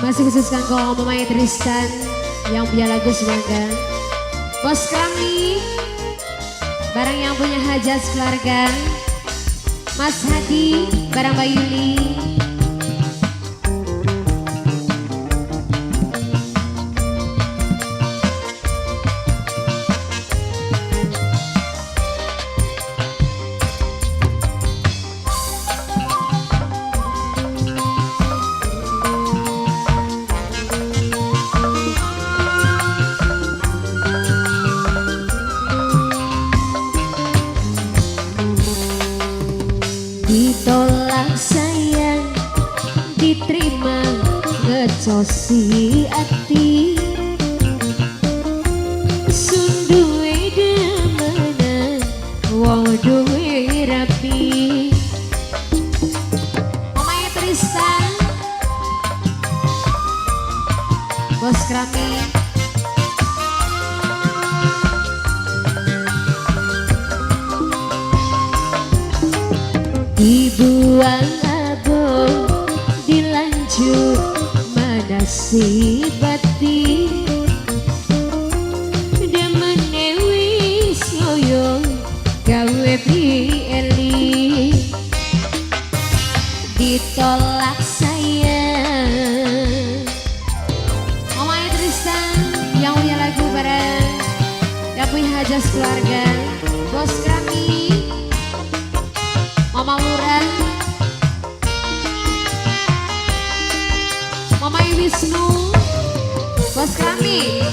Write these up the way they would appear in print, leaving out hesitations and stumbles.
Masih khusus kanggo Mamai Tristan yang punya lagu semoga. Bos kami barang yang punya hajat keluarga. Mas Hadi barang Mbak Yuli. Ditolak sayang, diterima ngecosi ati. Sunduwe demenan, wong duwe rapi. Mamai Tristan, Bos Krami. Dibuang abang, dilanjut mana si bati. Demene wis loyo gawe pieli. Ditolak sayang. Mamai Tristan yang punya lagu bareng yang punya hajat keluarga. Bos Krami, Mama Lurah, Mama Wisnu, Bos Kramik,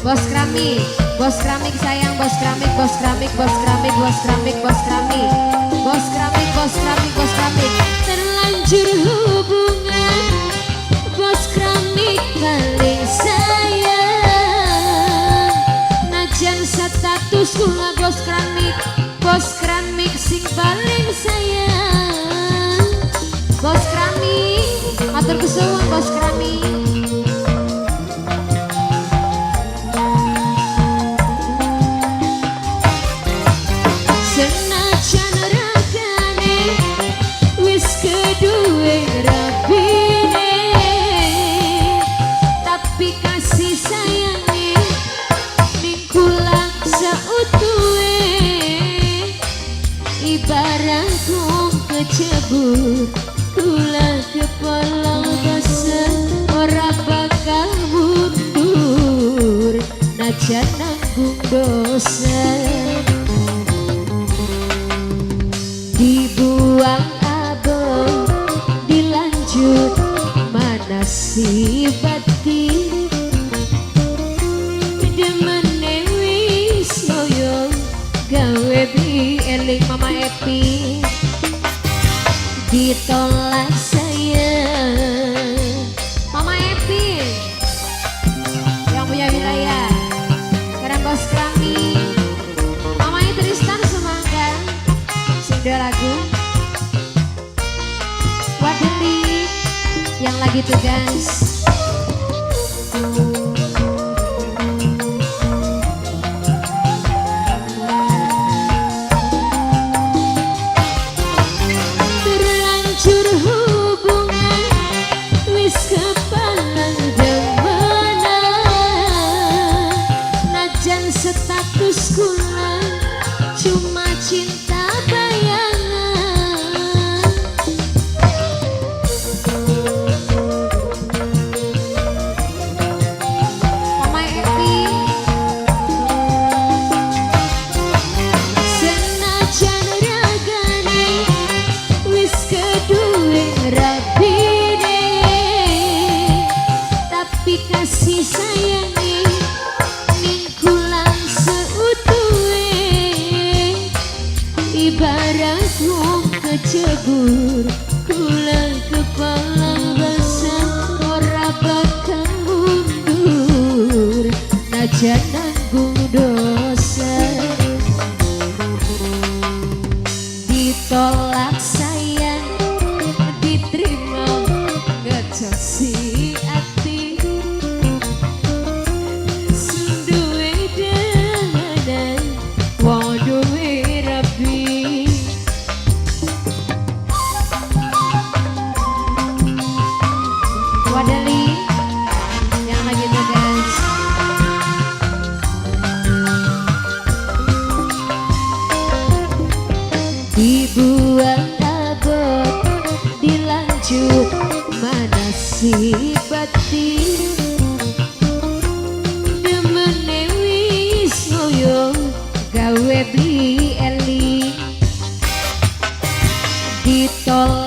Bos Kramik, Bos Kramik sayang, Bos Kramik, Bos Kramik, Bos Kramik, Bos Kramik, Bos Kramik, Bos Kramik, Bos Kramik, Bos Kramik. Terlanjur hubungan, Bos Kramik paling sayang. Najan status kula Bos Kramik, Bos Kramik sing paling sayang. Bos Kramik, matur kesuwun Bos Kramik. Senajan ragane wis keduwe rabine, tapi kasih sayange ning kula sautuhe. Ibarat kong kecebur, kula kepala basah, ora bakal mundur najan nanggung dosa. Dibuang abang, dilanjut mana si bati. Demene wis loyo gawe eling Mama Epi. Ditolak sayang. Mama Epi yang punya wilayah bareng Bos Krami. Mamai Tristan semangga sudah lagu Wadeli yang lagi tugas. Terlanjur hubungan, wis kepalang demenan. Najan status kula cuma cinta bayangan. Mamai Epi, Senajan ragane wis keduwe rabine, tapi kasih sayange ning kula seutuhe. Ibarat wong kecebur, kula kepala basah, ora bakal mundur najan nanggung dosa. Ditolak sayang, diterima ngejosi ati. Sunduwe demenan, wong duwe rapi. Wadeli nasib batin demene wis ngoyo gawe beli eli ditolak